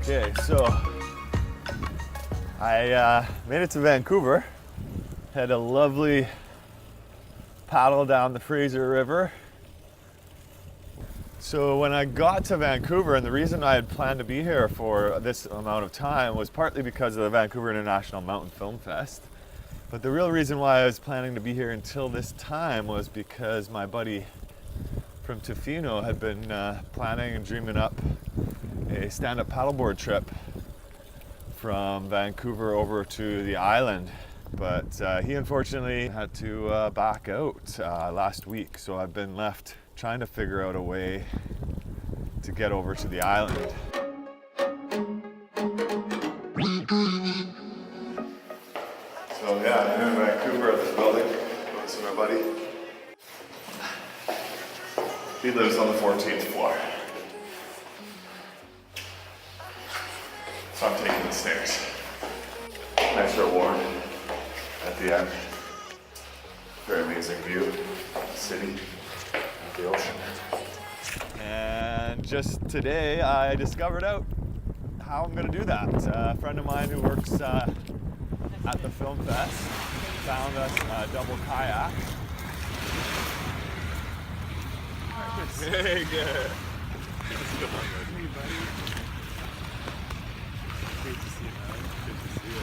Okay, so I made it to Vancouver, had a lovely paddle down the Fraser River. So when I got to Vancouver, and the reason I had planned to be here for this amount of time was partly because of the Vancouver International Mountain Film Fest. But the real reason why I was planning to be here until this time was because my buddy from Tofino had been planning and dreaming up a stand-up paddleboard trip from Vancouver over to the island. But he unfortunately had to back out last week, so I've been left trying to figure out a way to get over to the island. So yeah, I'm in Vancouver at this building. Go to see my buddy. He lives on the 14th floor. So I'm taking the stairs. Nice reward at the end. Very amazing view of the city, of the ocean. And just today I discovered out how I'm gonna do that. A friend of mine who works at the film fest found us a double kayak. Hey, good. Hey, buddy. Great to see you, man. Good to see you.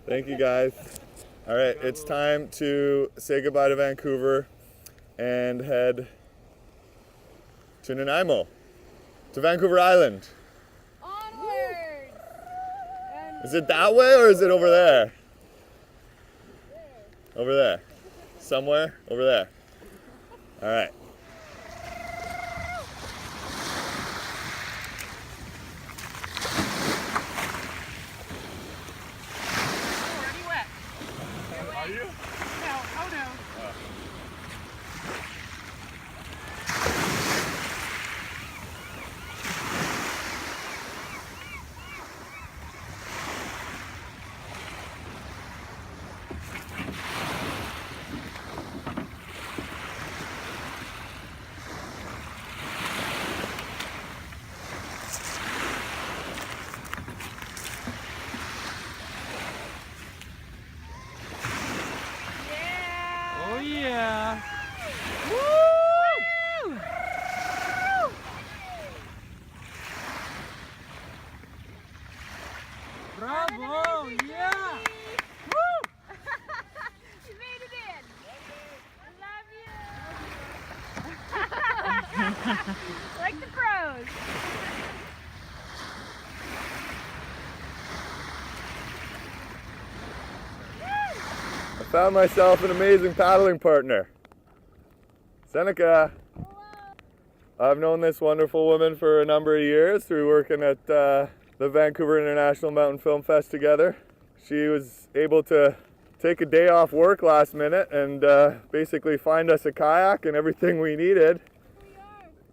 Thank you, guys. All right, it's time to say goodbye to Vancouver and head to Nanaimo, to Vancouver Island. Onward! Is it that way or is it over there? Over there. Somewhere over there. All right. Already wet. Are you? No, oh no. Oh yeah! Woo! Woo! Bravo! Yeah! Woo! You made it in! I love you! Like the pros! I found myself an amazing paddling partner. Sieneke. I've known this wonderful woman for a number of years through working at the Vancouver International Mountain Film Fest together. She was able to take a day off work last minute and basically find us a kayak and everything we needed.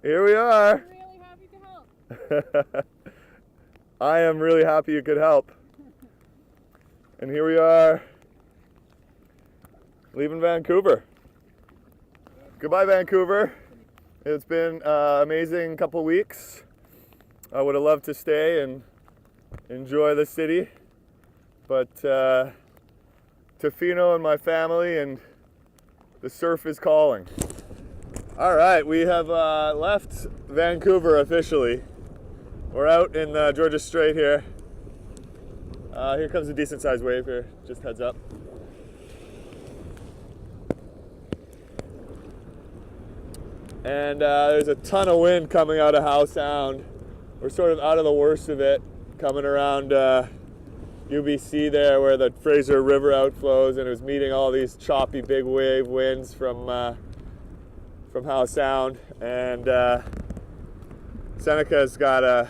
Here we are. I'm really happy to help. I am really happy you could help. And here we are, leaving Vancouver. Goodbye, Vancouver. It's been an amazing couple weeks. I would have loved to stay and enjoy the city, but Tofino and my family and the surf is calling. All right, we have left Vancouver officially. We're out in Georgia Strait here. Here comes a decent sized wave here, just heads up. And there's a ton of wind coming out of Howe Sound. We're sort of out of the worst of it, coming around UBC there where the Fraser River outflows, and it was meeting all these choppy big wave winds from Howe Sound. And Sieneke's got a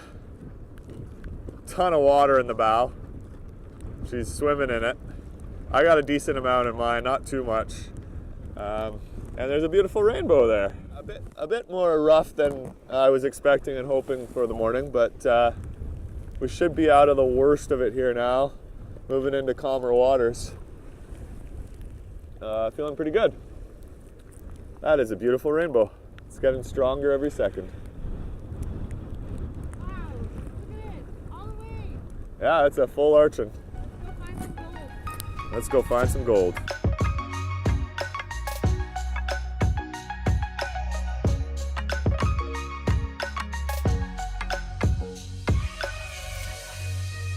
ton of water in the bow. She's swimming in it. I got a decent amount in mine, not too much. And there's a beautiful rainbow there. A bit more rough than I was expecting and hoping for the morning, but we should be out of the worst of it here now, moving into calmer waters. Feeling pretty good. That is a beautiful rainbow. It's getting stronger every second. Wow. Yeah, it's a full arching. Let's go find some gold. Let's go find some gold.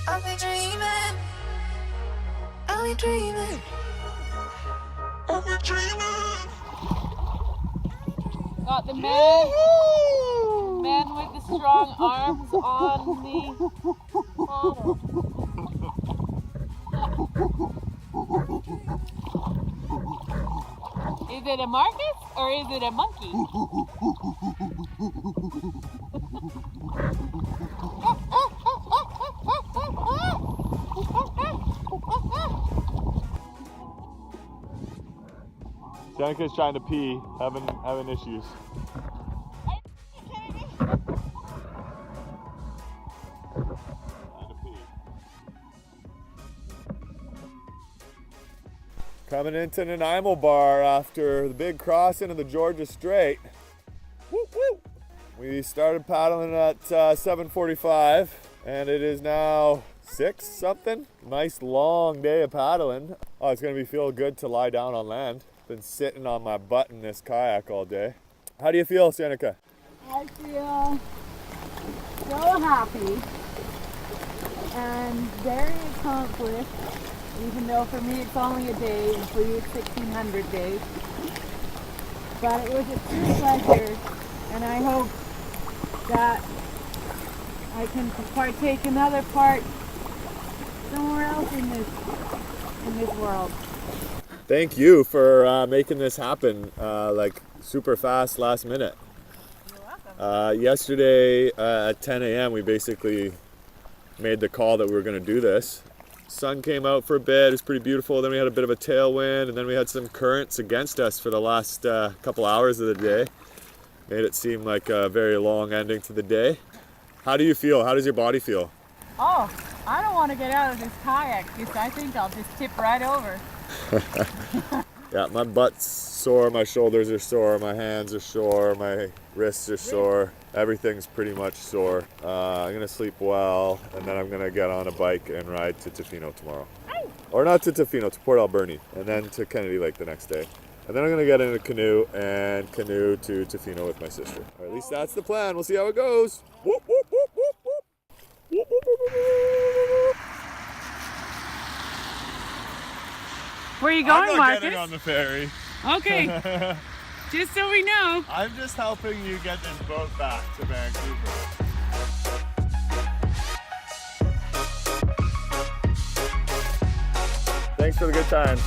I'll be dreaming. I'll be dreaming. I'll be dreaming. Got the man with the strong arms on the paddle. Is it a Marcus or is it a monkey? Sieneke's trying to pee, having issues. Coming into Nanaimo Bar after the big crossing of the Georgia Strait. Whoop, whoop. We started paddling at 7:45 and it is now 6 something. Nice long day of paddling. Oh, it's gonna feel good to lie down on land. Been sitting on my butt in this kayak all day. How do you feel, Sieneke? I feel so happy and very accomplished, even though for me it's only a day and for you it's 1,600 days. But it was a true pleasure, and I hope that I can partake another part somewhere else in this world. Thank you for making this happen like super fast last minute. You're welcome. Yesterday at 10 a.m. we basically made the call that we were going to do this. Sun came out for a bit, it was pretty beautiful. Then we had a bit of a tailwind, and then we had some currents against us for the last couple hours of the day. Made it seem like a very long ending to the day. How do you feel? How does your body feel? Oh, I don't want to get out of this kayak because I think I'll just tip right over. Yeah, my butt's sore, my shoulders are sore, my hands are sore, my wrists are sore. Everything's pretty much sore. I'm gonna sleep well, and then I'm gonna get on a bike and ride to Tofino tomorrow. Or not to Tofino, to Port Alberni, and then to Kennedy Lake the next day. And then I'm gonna get in a canoe and canoe to Tofino with my sister. Or at least that's the plan. We'll see how it goes. Whoop, whoop, whoop, whoop, whoop. Whoop, whoop, whoop, whoop, whoop. Where are you going, I'm not Marcus? getting on the ferry. Okay, just so we know. I'm just helping you get this boat back to Vancouver. Thanks for the good time.